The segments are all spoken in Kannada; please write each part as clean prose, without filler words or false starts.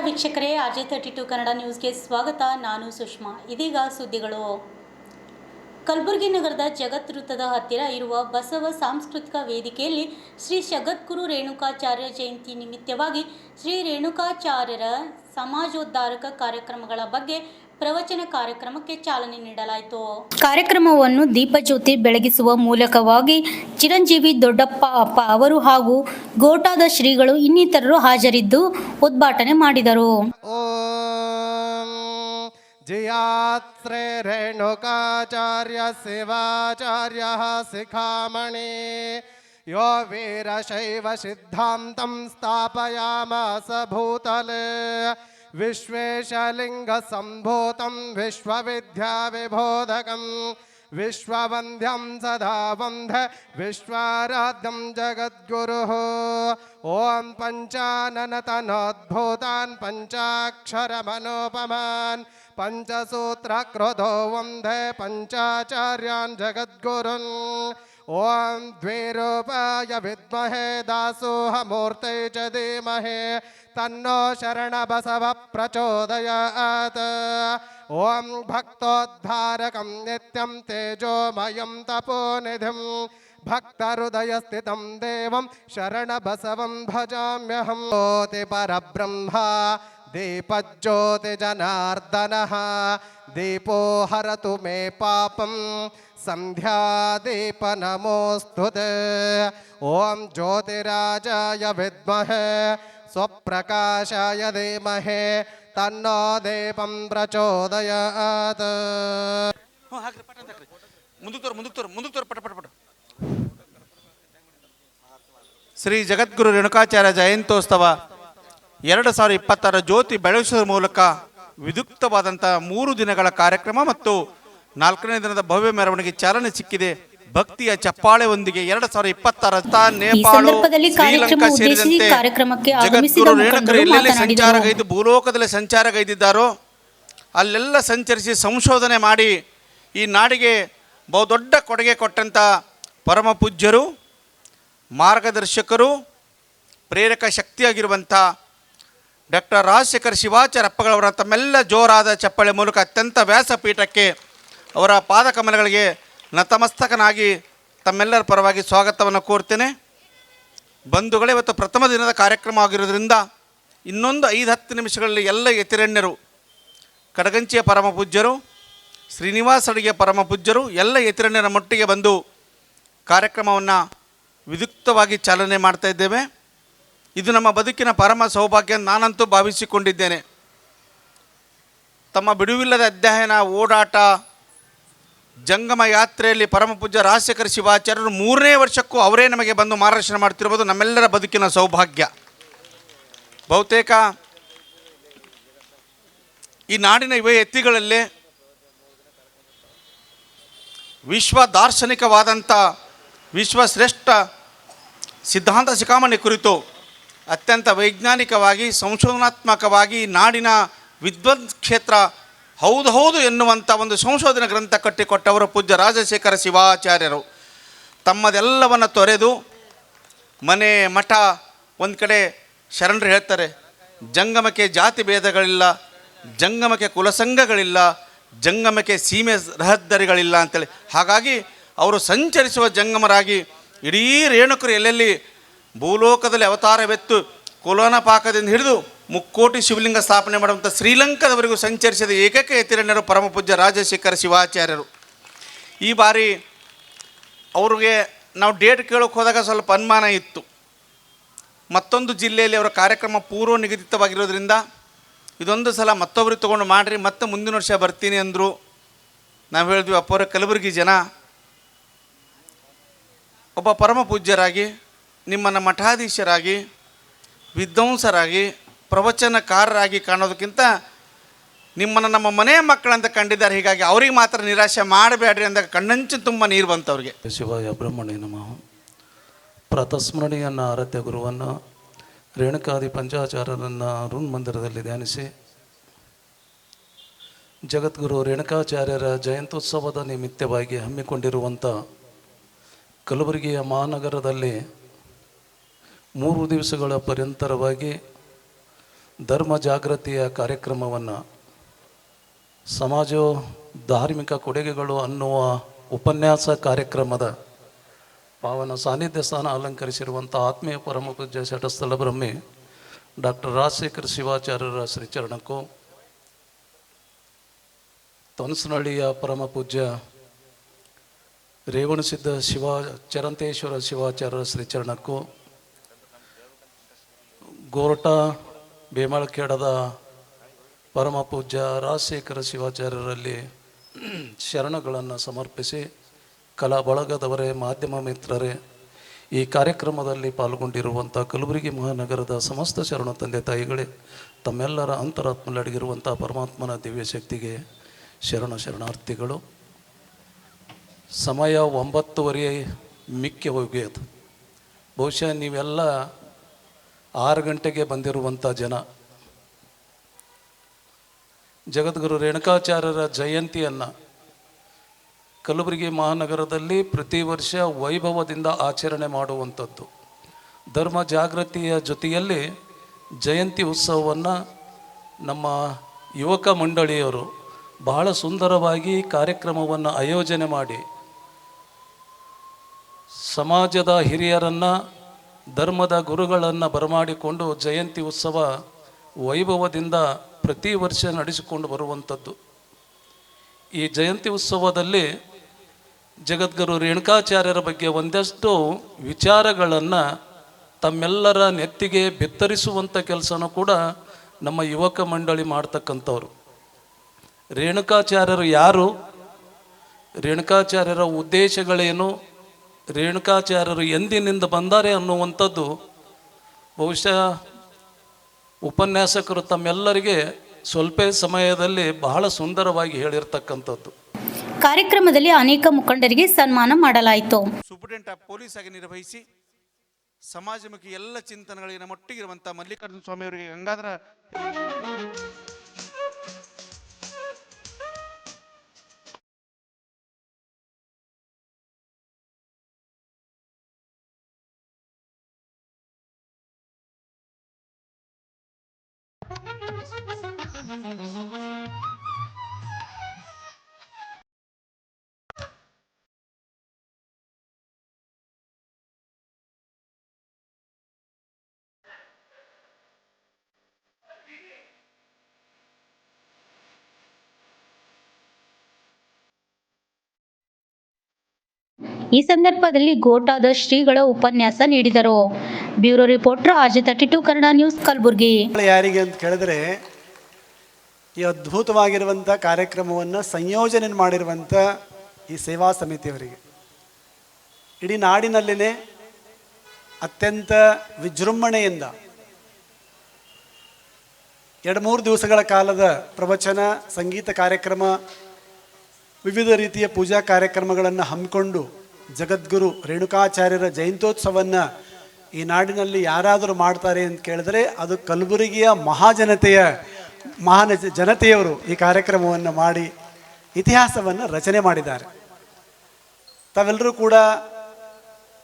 ವೀಕ್ಷಕರೇ, RJ32 ಕನ್ನಡ ನ್ಯೂಸ್ಗೆ ಸ್ವಾಗತ. ನಾನು ಸುಷ್ಮಾ. ಇದೀಗ ಸುದ್ದಿಗಳು. ಕಲಬುರಗಿ ನಗರದ ಜಗತ್ ವೃತ್ತದ ಹತ್ತಿರ ಇರುವ ಬಸವ ಸಾಂಸ್ಕೃತಿಕ ವೇದಿಕೆಯಲ್ಲಿ ಶ್ರೀ ಜಗದ್ಗುರು ರೇಣುಕಾಚಾರ್ಯ ಜಯಂತಿ ನಿಮಿತ್ತವಾಗಿ ಶ್ರೀ ರೇಣುಕಾಚಾರ್ಯರ ಸಮಾಜೋದ್ಧಾರಕ ಕಾರ್ಯಕ್ರಮಗಳ ಬಗ್ಗೆ ಪ್ರವಚನ ಕಾರ್ಯಕ್ರಮಕ್ಕೆ ಚಾಲನೆ ನೀಡಲಾಯಿತು. ಕಾರ್ಯಕ್ರಮವನ್ನು ದೀಪಜ್ಯೋತಿ ಬೆಳಗಿಸುವ ಮೂಲಕವಾಗಿ ಚಿರಂಜೀವಿ ದೊಡ್ಡಪ್ಪ ಅಪ್ಪ ಅವರು ಹಾಗೂ ಗೋಟಾದ ಶ್ರೀಗಳು ಇನ್ನಿತರರು ಹಾಜರಿದ್ದು ಉದ್ಘಾಟನೆ ಮಾಡಿದರು. ಜಯಾತ್ರೆ ರೇಣುಕಾಚಾರ್ಯ ಶಿವಾಚಾರ್ಯ ಶಿಖಾಮಣಿ ಯೋ ವೀರಶೈವ ಸಿದ್ಧಾಂತಂ ಸ್ಥಾಪಯಾಮಾಸ ಭೂತಲೆ ವಿಶ್ವೇಶಲಿಂಗ ಸಂಭೂತಂ ವಿಶ್ವವಿದ್ಯಾ ವಿಬೋಧಕಂ ವಿಶ್ವವಂದ್ಯಂ ಸದಾ ವಂದೇ ವಿಶ್ವಾರಾಧ್ಯಂ ಜಗದ್ಗುರುಃ. ಓಂ ಪಂಚಾನನತನೋದ್ಭೂತಾನ್ ಪಂಚಾಕ್ಷರಮನೋಪಮಾನ್ ಪಂಚಸೂತ್ರಕ್ರೋಧೋ ವಂದೇ ಪಂಚಾಚಾರ್ಯಾನ್ ಜಗದ್ಗುರುನ್. ಓಂ ದ್ವಿರೂಪಾಯ ವಿದ್ಮಹೇ ದಾಸೋಹಮೂರ್ತೈ ಚ ಧೀಮಹಿ ತನ್ನೋ ಶರಣಬಸವ ಪ್ರಚೋದಯಾತ್. ಓಂ ಭಕ್ತೋದ್ಧಾರಕಂ ನಿತ್ಯಂ ತೇಜೋಮಯಂ ತಪೋನಿಧಿಂ ಭಕ್ತಹೃದಯಸ್ಥಿತಂ ದೇವಂ ಶರಣಬಸವಂ ಭಜಾಮ್ಯಹಂ. ಜ್ಯೋತಿ ಪರಬ್ರಹ್ಮ ದೀಪಜ್ಯೋತಿ ಜನಾರ್ದನಃ ದೀಪೋ ಹರತು ಮೇ ಪಾಪಂ ಸಂಧ್ಯಾದೀಪ ನಮೋಸ್ತುತೆ. ಓಂ ಜ್ಯೋತಿರಾಜಾಯ ವಿದ್ಮಹೇ ಸ್ವಪ್ರಕಾಶಾಯ ಧೀಮಹಿ ತನ್ನೋ ದೀಪಂ ಪ್ರಚೋದಯಾತ್. ಶ್ರೀ ಜಗದ್ಗುರು ರೇಣುಕಾಚಾರ್ಯ ಜಯಂತ್ಯೋತ್ಸವ 2020 ಜ್ಯೋತಿ ಬೆಳಗಿಸುವ ಮೂಲಕ ವಿದ್ಯುಕ್ತವಾದಂಥ 3 ದಿನಗಳ ಕಾರ್ಯಕ್ರಮ ಮತ್ತು 4ನೇ ದಿನದ ಭವ್ಯ ಮೆರವಣಿಗೆ ಚಾಲನೆ ಸಿಕ್ಕಿದೆ. ಭಕ್ತಿಯ ಚಪ್ಪಾಳೆಯೊಂದಿಗೆ 2026 ನೇಪಾಳ, ಶ್ರೀಲಂಕಾ ಸೇರಿದಂತೆ ಜಗದ್ಗುರು ರೇಣುಕರು ಎಲ್ಲೆಲ್ಲಿ ಸಂಚಾರಗೈದು ಭೂಲೋಕದಲ್ಲಿ ಸಂಚಾರಗೈದಿದ್ದಾರೋ ಅಲ್ಲೆಲ್ಲ ಸಂಚರಿಸಿ ಸಂಶೋಧನೆ ಮಾಡಿ ಈ ನಾಡಿಗೆ ಬಹುದೊಡ್ಡ ಕೊಡುಗೆ ಕೊಟ್ಟಂಥ ಪರಮ ಪೂಜ್ಯರು, ಮಾರ್ಗದರ್ಶಕರು, ಪ್ರೇರಕ ಶಕ್ತಿಯಾಗಿರುವಂಥ ಡಾಕ್ಟರ್ ರಾಜಶೇಖರ ಶಿವಾಚಾರ್ಯ ಅಪ್ಪಗಳವರ ತಮ್ಮೆಲ್ಲ ಜೋರಾದ ಚಪ್ಪಾಳೆ ಮೂಲಕ ಅತ್ಯಂತ ವ್ಯಾಸಪೀಠಕ್ಕೆ ಅವರ ಪಾದಕಮಲಗಳಿಗೆ ನತಮಸ್ತಕನಾಗಿ ತಮ್ಮೆಲ್ಲರ ಪರವಾಗಿ ಸ್ವಾಗತವನ್ನು ಕೋರ್ತೇನೆ. ಬಂಧುಗಳೇ, ಇವತ್ತು ಪ್ರಥಮ ದಿನದ ಕಾರ್ಯಕ್ರಮ ಆಗಿರೋದ್ರಿಂದ ಇನ್ನೊಂದು 5-10 ನಿಮಿಷಗಳಲ್ಲಿ ಎಲ್ಲ ಯತಿರಣ್ಯರು, ಕಡಗಂಚಿಯ ಪರಮ ಪೂಜ್ಯರು, ಶ್ರೀನಿವಾಸ ಅಡಿಗೆ ಪರಮ ಪೂಜ್ಯರು ಎಲ್ಲ ಯತಿರಣ್ಯರ ಮಟ್ಟಿಗೆ ಬಂದು ಕಾರ್ಯಕ್ರಮವನ್ನು ವಿದ್ಯುಕ್ತವಾಗಿ ಚಾಲನೆ ಮಾಡ್ತಾ ಇದ್ದೇವೆ. ಇದು ನಮ್ಮ ಬದುಕಿನ ಪರಮ ಸೌಭಾಗ್ಯ ನಾನಂತೂ ಭಾವಿಸಿಕೊಂಡಿದ್ದೇನೆ. ತಮ್ಮ ಬಿಡುವಿಲ್ಲದ ಅಧ್ಯಯನ, ಓಡಾಟ, ಜಂಗಮ ಯಾತ್ರೆಯಲ್ಲಿ ಪರಮ ಪೂಜ್ಯ ರಾಜಶೇಖರ ಶಿವಾಚಾರ್ಯರು 3ನೇ ವರ್ಷಕ್ಕೂ ಅವರೇ ನಮಗೆ ಬಂದು ಮಾರ್ಗದರ್ಶನ ಮಾಡ್ತಿರ್ಬೋದು ನಮ್ಮೆಲ್ಲರ ಬದುಕಿನ ಸೌಭಾಗ್ಯ. ಬಹುತೇಕ ಈ ನಾಡಿನ ಯುವ ಎತ್ತಿಗಳಲ್ಲೇ ವಿಶ್ವ ದಾರ್ಶನಿಕವಾದಂಥ ವಿಶ್ವಶ್ರೇಷ್ಠ ಸಿದ್ಧಾಂತ ಶಿಖಾಮಣಿ ಕುರಿತು ಅತ್ಯಂತ ವೈಜ್ಞಾನಿಕವಾಗಿ ಸಂಶೋಧನಾತ್ಮಕವಾಗಿ ನಾಡಿನ ವಿದ್ವತ್ ಕ್ಷೇತ್ರ ಹೌದು ಎನ್ನುವಂಥ ಒಂದು ಸಂಶೋಧನಾ ಗ್ರಂಥ ಕಟ್ಟಿಕೊಟ್ಟವರು ಪೂಜ್ಯ ರಾಜಶೇಖರ ಶಿವಾಚಾರ್ಯರು. ತಮ್ಮದೆಲ್ಲವನ್ನು ತೊರೆದು ಮನೆ ಮಠ ಒಂದು ಕಡೆ ಶರಣರು ಹೇಳ್ತಾರೆ, ಜಂಗಮಕ್ಕೆ ಜಾತಿ ಭೇದಗಳಿಲ್ಲ, ಜಂಗಮಕ್ಕೆ ಕುಲಸಂಘಗಳಿಲ್ಲ, ಜಂಗಮಕ್ಕೆ ಸೀಮೆ ರಹದಾರಿಗಳಿಲ್ಲ ಅಂತೇಳಿ. ಹಾಗಾಗಿ ಅವರು ಸಂಚರಿಸುವ ಜಂಗಮರಾಗಿ ಇಡೀ ರೇಣುಕರು ಎಲ್ಲೆಲ್ಲಿ ಭೂಲೋಕದಲ್ಲಿ ಅವತಾರವೆತ್ತು ಕುಲನ ಪಾಕದಿಂದ ಹಿಡಿದು 3 ಕೋಟಿ ಶಿವಲಿಂಗ ಸ್ಥಾಪನೆ ಮಾಡುವಂಥ ಶ್ರೀಲಂಕಾದವರೆಗೂ ಸಂಚರಿಸಿದ ಏಕೈಕ ಯತಿರಣ್ಯರು ಪರಮ ಪೂಜ್ಯ ರಾಜಶೇಖರ ಶಿವಾಚಾರ್ಯರು. ಈ ಬಾರಿ ಅವ್ರಿಗೆ ನಾವು ಡೇಟ್ ಕೇಳೋಕೆ ಹೋದಾಗ ಸ್ವಲ್ಪ ಅನುಮಾನ ಇತ್ತು. ಮತ್ತೊಂದು ಜಿಲ್ಲೆಯಲ್ಲಿ ಅವರ ಕಾರ್ಯಕ್ರಮ ಪೂರ್ವ ನಿಗದಿತವಾಗಿರೋದ್ರಿಂದ ಇದೊಂದು ಸಲ ಮತ್ತೊಬ್ಬರು ತೊಗೊಂಡು ಮಾಡಿರಿ, ಮತ್ತೆ ಮುಂದಿನ ವರ್ಷ ಬರ್ತೀನಿ ಅಂದರು. ನಾವು ಹೇಳಿದ್ವಿ, ಅಪ್ಪವರ ಕಲಬುರಗಿ ಜನ ಒಬ್ಬ ಪರಮ ಪೂಜ್ಯರಾಗಿ, ನಿಮ್ಮನ್ನು ಮಠಾಧೀಶರಾಗಿ, ವಿದ್ವಾಂಸರಾಗಿ, ಪ್ರವಚನಕಾರರಾಗಿ ಕಾಣೋದಕ್ಕಿಂತ ನಿಮ್ಮನ್ನು ನಮ್ಮ ಮನೆಯ ಮಕ್ಕಳಂತ ಕಂಡಿದ್ದಾರೆ. ಹೀಗಾಗಿ ಅವ್ರಿಗೆ ಮಾತ್ರ ನಿರಾಶೆ ಮಾಡಬೇಡ್ರಿ ಅಂದಾಗ ಕಣ್ಣಂಚು ತುಂಬ ನೀರು ಬಂತು ಅವ್ರಿಗೆ. ಶಿವಾಯ ಬ್ರಹ್ಮಣ್ಯ ನಮಃ. ಪ್ರಾತಸ್ಮರಣೀಯನ್ನ ಆರಾಧ್ಯ ಗುರುವನ್ನು ರೇಣುಕಾದಿ ಪಂಚಾಚಾರ್ಯರನ್ನು ಅರುಣ್ ಮಂದಿರದಲ್ಲಿ ಧ್ಯಾನಿಸಿ ಜಗದ್ಗುರು ರೇಣುಕಾಚಾರ್ಯರ ಜಯಂತ್ಯೋತ್ಸವದ ನಿಮಿತ್ತವಾಗಿ ಹಮ್ಮಿಕೊಂಡಿರುವಂಥ ಕಲಬುರಗಿಯ ಮಹಾನಗರದಲ್ಲಿ 3 ದಿವಸಗಳ ಪರ್ಯಂತರವಾಗಿ ಧರ್ಮ ಜಾಗೃತಿಯ ಕಾರ್ಯಕ್ರಮವನ್ನು ಸಮಾಜ ಧಾರ್ಮಿಕ ಕೊಡುಗೆಗಳು ಅನ್ನುವ ಉಪನ್ಯಾಸ ಕಾರ್ಯಕ್ರಮದ ಪಾವನ ಸಾನ್ನಿಧ್ಯ ಸ್ಥಾನ ಅಲಂಕರಿಸಿರುವಂಥ ಆತ್ಮೀಯ ಪರಮ ಪೂಜ್ಯ ಶಟಸ್ಥಲ ಬ್ರಹ್ಮಿ ಡಾಕ್ಟರ್ ರಾಜಶೇಖರ ಶಿವಾಚಾರ್ಯರ ಶ್ರೀಚರಣಕ್ಕೂ, ತೊನಸನಹಳ್ಳಿಯ ಪರಮ ಪೂಜ್ಯ ರೇವಣಸಿದ್ಧ ಚರಂತೇಶ್ವರ ಶಿವಾಚಾರ್ಯರ ಶ್ರೀಚರಣಕ್ಕೂ, ಗೋರಟ ಬೇಮಳಖೇಡದ ಪರಮ ಪೂಜ್ಯ ರಾಜಶೇಖರ ಶಿವಾಚಾರ್ಯರಲ್ಲಿ ಶರಣಗಳನ್ನು ಸಮರ್ಪಿಸಿ, ಕಲಾ ಬಳಗದವರೇ, ಮಾಧ್ಯಮ ಮಿತ್ರರೇ, ಈ ಕಾರ್ಯಕ್ರಮದಲ್ಲಿ ಪಾಲ್ಗೊಂಡಿರುವಂಥ ಕಲಬುರಗಿ ಮಹಾನಗರದ ಸಮಸ್ತ ಶರಣ ತಂದೆ ತಾಯಿಗಳೇ, ತಮ್ಮೆಲ್ಲರ ಅಂತರಾತ್ಮಲಡಗಿರುವಂಥ ಪರಮಾತ್ಮನ ದಿವ್ಯ ಶಕ್ತಿಗೆ ಶರಣಾರ್ಥಿಗಳು. ಸಮಯ 9:30 ಮಿಕ್ಕಿ ಹೋಗಿತ್ತು. ಬಹುಶಃ ನೀವೆಲ್ಲ 6 ಗಂಟೆಗೆ ಬಂದಿರುವಂಥ ಜನ. ಜಗದ್ಗುರು ರೇಣುಕಾಚಾರ್ಯರ ಜಯಂತಿಯನ್ನು ಕಲಬುರಗಿ ಮಹಾನಗರದಲ್ಲಿ ಪ್ರತಿ ವರ್ಷ ವೈಭವದಿಂದ ಆಚರಣೆ ಮಾಡುವಂಥದ್ದು. ಧರ್ಮ ಜಾಗೃತಿಯ ಜೊತೆಯಲ್ಲಿ ಜಯಂತಿ ಉತ್ಸವವನ್ನು ನಮ್ಮ ಯುವಕ ಮಂಡಳಿಯವರು ಬಹಳ ಸುಂದರವಾಗಿ ಕಾರ್ಯಕ್ರಮವನ್ನು ಆಯೋಜನೆ ಮಾಡಿ ಸಮಾಜದ ಹಿರಿಯರನ್ನು, ಧರ್ಮದ ಗುರುಗಳನ್ನು ಬರಮಾಡಿಕೊಂಡು ಜಯಂತಿ ಉತ್ಸವ ವೈಭವದಿಂದ ಪ್ರತಿ ವರ್ಷ ನಡೆಸಿಕೊಂಡು ಬರುವಂಥದ್ದು. ಈ ಜಯಂತಿ ಉತ್ಸವದಲ್ಲಿ ಜಗದ್ಗುರು ರೇಣುಕಾಚಾರ್ಯರ ಬಗ್ಗೆ ಒಂದಷ್ಟು ವಿಚಾರಗಳನ್ನು ತಮ್ಮೆಲ್ಲರ ನೆತ್ತಿಗೆ ಬಿತ್ತರಿಸುವಂಥ ಕೆಲಸನೂ ಕೂಡ ನಮ್ಮ ಯುವಕ ಮಂಡಳಿ ಮಾಡ್ತಕ್ಕಂಥವ್ರು. ರೇಣುಕಾಚಾರ್ಯರು ಯಾರು, ರೇಣುಕಾಚಾರ್ಯರ ಉದ್ದೇಶಗಳೇನು, ರೇಣುಕಾಚಾರ್ಯರು ಎಂದಿನಿಂದ ಬಂದಾರೆ ಅನ್ನುವಂಥದ್ದು ಬಹುಶಃ ಉಪನ್ಯಾಸಕರು ತಮ್ಮೆಲ್ಲರಿಗೆ ಸ್ವಲ್ಪ ಸಮಯದಲ್ಲಿ ಬಹಳ ಸುಂದರವಾಗಿ ಹೇಳಿರ್ತಕ್ಕಂಥದ್ದು. ಕಾರ್ಯಕ್ರಮದಲ್ಲಿ ಅನೇಕ ಮುಖಂಡರಿಗೆ ಸನ್ಮಾನ ಮಾಡಲಾಯಿತು. ಸೂಪರಿಂಟೆಂಡೆಂಟ್ ಆಫ್ ಪೊಲೀಸ್ ಆಗಿ ನಿರ್ವಹಿಸಿ ಸಮಾಜಮುಖಿ ಎಲ್ಲ ಚಿಂತನೆಗಳಿಗೆ ನಮ್ಮೊಟ್ಟಿಗಿರುವಂಥ ಮಲ್ಲಿಕಾರ್ಜುನ ಸ್ವಾಮಿ ಅವರಿಗೆ ಗಂಗಾಧರ ಈ ಸಂದರ್ಭದಲ್ಲಿ ಗೋಟಾದ ಶ್ರೀಗಳ ಉಪನ್ಯಾಸ ನೀಡಿದರು. Bureau reporter RJ32 Kannada news, Kalaburagi. ಯಾರಿಗೆ ಅಂತ ಕೇಳಿದ್ರೆ, ಈ ಅದ್ಭುತವಾಗಿರುವಂಥ ಕಾರ್ಯಕ್ರಮವನ್ನು ಸಂಯೋಜನೆ ಮಾಡಿರುವಂಥ ಈ ಸೇವಾ ಸಮಿತಿಯವರಿಗೆ, ಇಡೀ ನಾಡಿನಲ್ಲಿನೇ ಅತ್ಯಂತ ವಿಜೃಂಭಣೆಯಿಂದ 2-3 ದಿವಸಗಳ ಕಾಲದ ಪ್ರವಚನ, ಸಂಗೀತ ಕಾರ್ಯಕ್ರಮ, ವಿವಿಧ ರೀತಿಯ ಪೂಜಾ ಕಾರ್ಯಕ್ರಮಗಳನ್ನು ಹಮ್ಮಿಕೊಂಡು ಜಗದ್ಗುರು ರೇಣುಕಾಚಾರ್ಯರ ಜಯಂತ್ಯೋತ್ಸವವನ್ನು ಈ ನಾಡಿನಲ್ಲಿ ಯಾರಾದರೂ ಮಾಡ್ತಾರೆ ಅಂತ ಕೇಳಿದ್ರೆ ಅದು ಕಲಬುರಗಿಯ ಜನತೆಯವರು ಈ ಕಾರ್ಯಕ್ರಮವನ್ನು ಮಾಡಿ ಇತಿಹಾಸವನ್ನು ರಚನೆ ಮಾಡಿದ್ದಾರೆ. ತಾವೆಲ್ಲರೂ ಕೂಡ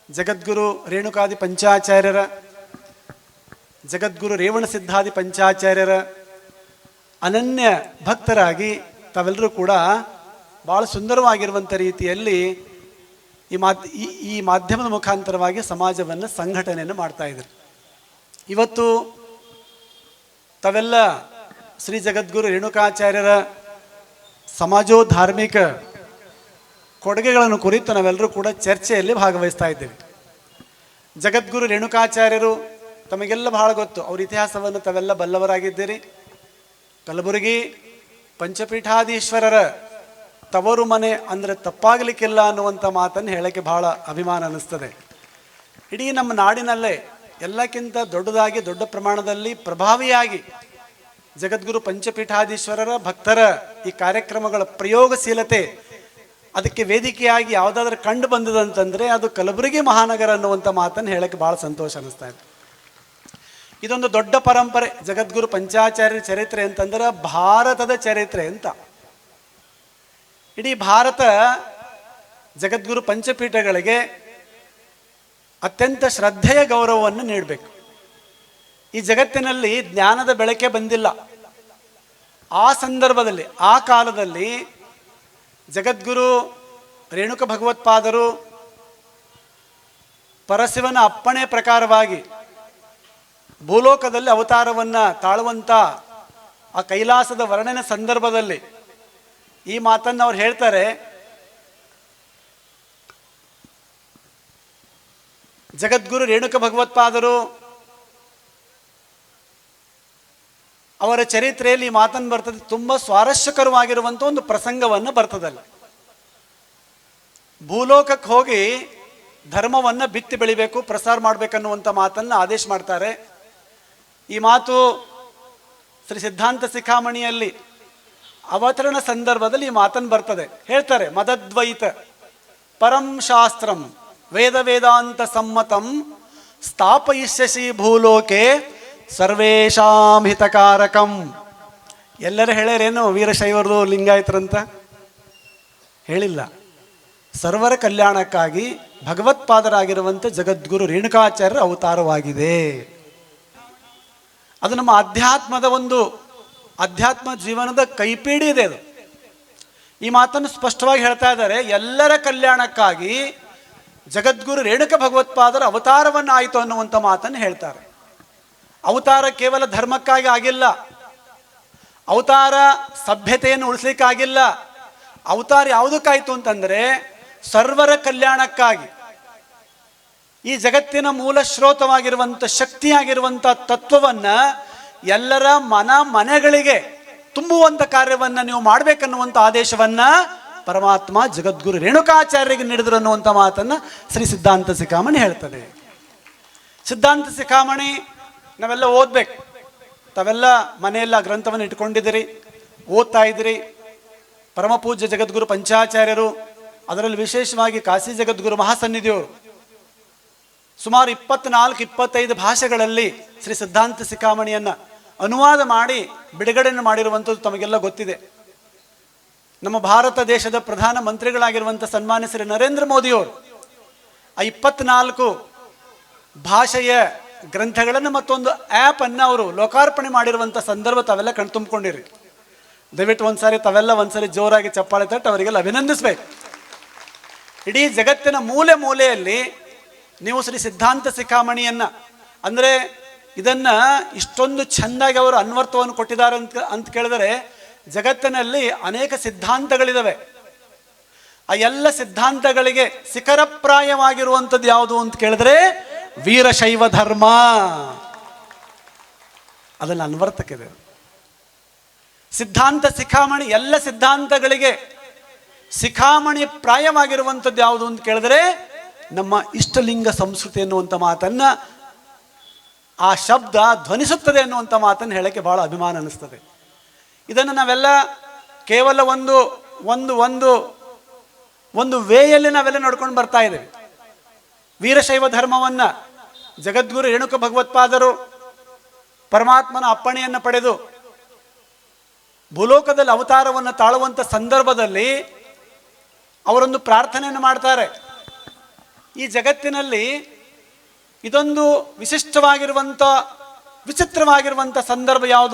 ಜಗದ್ಗುರು ರೇಣುಕಾದಿ ಪಂಚಾಚಾರ್ಯರ, ಜಗದ್ಗುರು ರೇವಣಸಿದ್ಧಾದಿ ಪಂಚಾಚಾರ್ಯರ ಅನನ್ಯ ಭಕ್ತರಾಗಿ ತಾವೆಲ್ಲರೂ ಕೂಡ ಭಾಳ ಸುಂದರವಾಗಿರುವಂಥ ರೀತಿಯಲ್ಲಿ ಈ ಮಾಧ್ಯಮದ ಮುಖಾಂತರವಾಗಿ ಸಮಾಜವನ್ನು ಸಂಘಟನೆಯನ್ನು ಮಾಡ್ತಾ ಇದ್ದಾರೆ. ಇವತ್ತು ತಾವೆಲ್ಲ ಶ್ರೀ ಜಗದ್ಗುರು ರೇಣುಕಾಚಾರ್ಯರ ಸಮಾಜೋಧಾರ್ಮಿಕ ಕೊಡುಗೆಗಳನ್ನು ಕುರಿತು ನಾವೆಲ್ಲರೂ ಕೂಡ ಚರ್ಚೆಯಲ್ಲಿ ಭಾಗವಹಿಸ್ತಾ ಇದ್ದೇವೆ. ಜಗದ್ಗುರು ರೇಣುಕಾಚಾರ್ಯರು ತಮಗೆಲ್ಲ ಬಹಳ ಗೊತ್ತು, ಅವ್ರ ಇತಿಹಾಸವನ್ನು ತಾವೆಲ್ಲ ಬಲ್ಲವರಾಗಿದ್ದೀರಿ. ಕಲಬುರಗಿ ಪಂಚಪೀಠಾಧೀಶ್ವರರ ತವರು ಮನೆ ಅಂದರೆ ತಪ್ಪಾಗಲಿಕ್ಕಿಲ್ಲ ಅನ್ನುವಂಥ ಮಾತನ್ನು ಹೇಳೋಕ್ಕೆ ಬಹಳ ಅಭಿಮಾನ ಅನ್ನಿಸ್ತದೆ. ಇಡೀ ನಮ್ಮ ನಾಡಿನಲ್ಲೇ ಎಲ್ಲಕ್ಕಿಂತ ದೊಡ್ಡದಾಗಿ, ದೊಡ್ಡ ಪ್ರಮಾಣದಲ್ಲಿ ಪ್ರಭಾವಿಯಾಗಿ ಜಗದ್ಗುರು ಪಂಚಪೀಠಾಧೀಶ್ವರರ ಭಕ್ತರ ಈ ಕಾರ್ಯಕ್ರಮಗಳ ಪ್ರಯೋಗಶೀಲತೆ ಅದಕ್ಕೆ ವೇದಿಕೆಯಾಗಿ ಯಾವುದಾದ್ರೂ ಕಂಡು ಬಂದದಂತಂದರೆ ಅದು ಕಲಬುರಗಿ ಮಹಾನಗರ ಅನ್ನುವಂಥ ಮಾತನ್ನು ಹೇಳೋಕ್ಕೆ ಭಾಳ ಸಂತೋಷ ಅನ್ನಿಸ್ತಾ ಇದೆ. ಇದೊಂದು ದೊಡ್ಡ ಪರಂಪರೆ. ಜಗದ್ಗುರು ಪಂಚಾಚಾರ್ಯರ ಚರಿತ್ರೆ ಅಂತಂದ್ರೆ ಭಾರತದ ಚರಿತ್ರೆ ಅಂತ. ಇಡೀ ಭಾರತ ಜಗದ್ಗುರು ಪಂಚಪೀಠಗಳಿಗೆ ಅತ್ಯಂತ ಶ್ರದ್ಧೆಯ ಗೌರವವನ್ನು ನೀಡಬೇಕು. ಈ ಜಗತ್ತಿನಲ್ಲಿ ಜ್ಞಾನದ ಬೆಳಕೆ ಬಂದಿಲ್ಲ. ಆ ಸಂದರ್ಭದಲ್ಲಿ, ಆ ಕಾಲದಲ್ಲಿ ಜಗದ್ಗುರು ರೇಣುಕ ಭಗವತ್ಪಾದರು ಪರಶಿವನ ಅಪ್ಪಣೆ ಪ್ರಕಾರವಾಗಿ ಭೂಲೋಕದಲ್ಲಿ ಅವತಾರವನ್ನು ತಾಳುವಂಥ ಆ ಕೈಲಾಸದ ವರ್ಣನೆ ಸಂದರ್ಭದಲ್ಲಿ ಈ ಮಾತನ್ನು ಅವ್ರು ಹೇಳ್ತಾರೆ. ಜಗದ್ಗುರು ರೇಣುಕ ಭಗವತ್ಪಾದರು ಅವರ ಚರಿತ್ರೆಯಲ್ಲಿ ಈ ಮಾತನ್ನು ಬರ್ತದೆ. ತುಂಬ ಸ್ವಾರಸ್ಯಕರವಾಗಿರುವಂಥ ಒಂದು ಪ್ರಸಂಗವನ್ನು ಬರ್ತದಲ್ಲ. ಭೂಲೋಕಕ್ಕೆ ಹೋಗಿ ಧರ್ಮವನ್ನು ಬಿತ್ತಿ ಬೆಳಿಬೇಕು, ಪ್ರಸಾರ ಮಾಡಬೇಕನ್ನುವಂಥ ಮಾತನ್ನು ಆದೇಶ ಮಾಡ್ತಾರೆ. ಈ ಮಾತು ಶ್ರೀ ಸಿದ್ಧಾಂತ ಶಿಖಾಮಣಿಯಲ್ಲಿ ಅವತರಣ ಸಂದರ್ಭದಲ್ಲಿ ಈ ಮಾತನ್ನು ಬರ್ತದೆ. ಹೇಳ್ತಾರೆ, ಮದದ್ವೈತ ಪರಂ ಶಾಸ್ತ್ರಂ ವೇದ ವೇದಾಂತ ಸಮ್ಮತಂ ಸ್ಥಾಪಯಿಷ್ಯಸಿ ಭೂಲೋಕೆ ಸರ್ವೇಷಾಂ ಹಿತಕಾರಕಂ. ಎಲ್ಲರೂ ಹೇಳ್ಯಾರೇನು ವೀರಶೈವರು ಲಿಂಗಾಯತರಂತ? ಹೇಳಿಲ್ಲ. ಸರ್ವರ ಕಲ್ಯಾಣಕ್ಕಾಗಿ ಭಗವತ್ಪಾದರಾಗಿರುವಂಥ ಜಗದ್ಗುರು ರೇಣುಕಾಚಾರ್ಯರ ಅವತಾರವಾಗಿದೆ. ಅದು ನಮ್ಮ ಅಧ್ಯಾತ್ಮ ಜೀವನದ ಕೈಪಿಡಿ ಇದೆ. ಅದು ಈ ಮಾತನ್ನು ಸ್ಪಷ್ಟವಾಗಿ ಹೇಳ್ತಾ ಇದ್ದಾರೆ. ಎಲ್ಲರ ಕಲ್ಯಾಣಕ್ಕಾಗಿ ಜಗದ್ಗುರು ರೇಣುಕ ಭಗವತ್ಪಾದರ ಅವತಾರವನ್ನು ಆಯಿತು ಅನ್ನುವಂಥ ಮಾತನ್ನು ಹೇಳ್ತಾರೆ. ಅವತಾರ ಕೇವಲ ಧರ್ಮಕ್ಕಾಗಿ ಆಗಿಲ್ಲ, ಅವತಾರ ಸಭ್ಯತೆಯನ್ನು ಉಳಿಸ್ಲಿಕ್ಕಾಗಿಲ್ಲ. ಅವತಾರ ಯಾವುದಕ್ಕಾಯಿತು ಅಂತಂದರೆ ಸರ್ವರ ಕಲ್ಯಾಣಕ್ಕಾಗಿ, ಈ ಜಗತ್ತಿನ ಮೂಲ ಸ್ರೋತವಾಗಿರುವಂಥ ಶಕ್ತಿಯಾಗಿರುವಂಥ ತತ್ವವನ್ನು ಎಲ್ಲರ ಮನೆಗಳಿಗೆ ತುಂಬುವಂಥ ಕಾರ್ಯವನ್ನು ನೀವು ಮಾಡಬೇಕನ್ನುವಂಥ ಆದೇಶವನ್ನು ಪರಮಾತ್ಮ ಜಗದ್ಗುರು ರೇಣುಕಾಚಾರ್ಯರಿಗೆ ನೀಡಿದ್ರು ಅನ್ನುವಂಥ ಮಾತನ್ನು ಶ್ರೀ ಸಿದ್ಧಾಂತ ಶಿಖಾಮಣಿ ಹೇಳ್ತದೆ. ಸಿದ್ಧಾಂತ ಶಿಖಾಮಣಿ ನಾವೆಲ್ಲ ಓದಬೇಕು. ತಾವೆಲ್ಲ ಮನೆಯೆಲ್ಲ ಗ್ರಂಥವನ್ನು ಇಟ್ಕೊಂಡಿದ್ದೀರಿ, ಓದ್ತಾ ಇದ್ದೀರಿ. ಪರಮಪೂಜ್ಯ ಜಗದ್ಗುರು ಪಂಚಾಚಾರ್ಯರು, ಅದರಲ್ಲಿ ವಿಶೇಷವಾಗಿ ಕಾಶಿ ಜಗದ್ಗುರು ಮಹಾಸನ್ನಿಧಿಯವರು ಸುಮಾರು 24-25 ಭಾಷೆಗಳಲ್ಲಿ ಶ್ರೀ ಸಿದ್ಧಾಂತ ಶಿಖಾಮಣಿಯನ್ನು ಅನುವಾದ ಮಾಡಿ ಬಿಡುಗಡೆಯನ್ನು ಮಾಡಿರುವಂಥದ್ದು ತಮಗೆಲ್ಲ ಗೊತ್ತಿದೆ. ನಮ್ಮ ಭಾರತ ದೇಶದ ಪ್ರಧಾನ ಮಂತ್ರಿಗಳಾಗಿರುವಂಥ ಸನ್ಮಾನ್ಯ ಶ್ರೀ ನರೇಂದ್ರ ಮೋದಿಯವರು ಆ 24 ಭಾಷೆಯ ಗ್ರಂಥಗಳನ್ನು ಮತ್ತೊಂದು ಆ್ಯಪನ್ನು ಅವರು ಲೋಕಾರ್ಪಣೆ ಮಾಡಿರುವಂಥ ಸಂದರ್ಭ ತಾವೆಲ್ಲ ಕಣ್ತುಂಬಿಕೊಂಡಿರಿ. ದಯವಿಟ್ಟು ಒಂದ್ಸರಿ ಜೋರಾಗಿ ಚಪ್ಪಾಳೆ ತಟ್ಟು ಅವರಿಗೆಲ್ಲ ಅಭಿನಂದಿಸ್ಬೇಕು. ಇಡೀ ಜಗತ್ತಿನ ಮೂಲೆಯಲ್ಲಿ ನೀವು ಶ್ರೀ ಸಿದ್ಧಾಂತ ಶಿಖಾಮಣಿಯನ್ನು, ಅಂದರೆ ಇದನ್ನು ಇಷ್ಟೊಂದು ಚೆಂದಾಗಿ ಅವರು ಅನ್ವರ್ಥವನ್ನು ಕೊಟ್ಟಿದ್ದಾರೆ ಅಂತ ಕೇಳಿದರೆ, ಜಗತ್ತಿನಲ್ಲಿ ಅನೇಕ ಸಿದ್ಧಾಂತಗಳಿದ್ದಾವೆ. ಆ ಎಲ್ಲ ಸಿದ್ಧಾಂತಗಳಿಗೆ ಶಿಖರಪ್ರಾಯವಾಗಿರುವಂಥದ್ದು ಯಾವುದು ಅಂತ ಕೇಳಿದ್ರೆ ವೀರಶೈವ ಧರ್ಮ. ಅದನ್ನು ಅನ್ವರ್ಥಕ್ಕಿದೆ. ಸಿದ್ಧಾಂತ ಶಿಖಾಮಣಿ ಎಲ್ಲ ಸಿದ್ಧಾಂತಗಳಿಗೆ ಶಿಖಾಮಣಿ ಪ್ರಾಯವಾಗಿರುವಂಥದ್ದು ಯಾವುದು ಅಂತ ಕೇಳಿದ್ರೆ ನಮ್ಮ ಇಷ್ಟಲಿಂಗ ಸಂಸ್ಕೃತಿ ಎನ್ನುವಂಥ ಮಾತನ್ನು, ಆ ಶಬ್ದ ಧ್ವನಿಸುತ್ತದೆ ಎನ್ನುವಂಥ ಮಾತನ್ನು ಹೇಳಕ್ಕೆ ಬಹಳ ಅಭಿಮಾನ ಅನ್ನಿಸ್ತದೆ. ಇದನ್ನು ನಾವೆಲ್ಲ ಕೇವಲ ಒಂದು ವೇಯಲ್ಲಿ ನಾವೆಲ್ಲ ನೋಡ್ಕೊಂಡು ಬರ್ತಾ ಇದ್ದೇವೆ. ವೀರಶೈವ ಧರ್ಮವನ್ನು ಜಗದ್ಗುರು ರೇಣುಕ ಭಗವತ್ಪಾದರು ಪರಮಾತ್ಮನ ಅಪ್ಪಣೆಯನ್ನು ಪಡೆದು ಭೂಲೋಕದಲ್ಲಿ ಅವತಾರವನ್ನು ತಾಳುವಂಥ ಸಂದರ್ಭದಲ್ಲಿ ಅವರೊಂದು ಪ್ರಾರ್ಥನೆಯನ್ನು ಮಾಡ್ತಾರೆ. ಈ ಜಗತ್ತಿನಲ್ಲಿ ಇದೊಂದು ವಿಶಿಷ್ಟವಾಗಿರುವಂಥ ವಿಚಿತ್ರವಾಗಿರುವಂಥ ಸಂದರ್ಭ ಯಾವುದು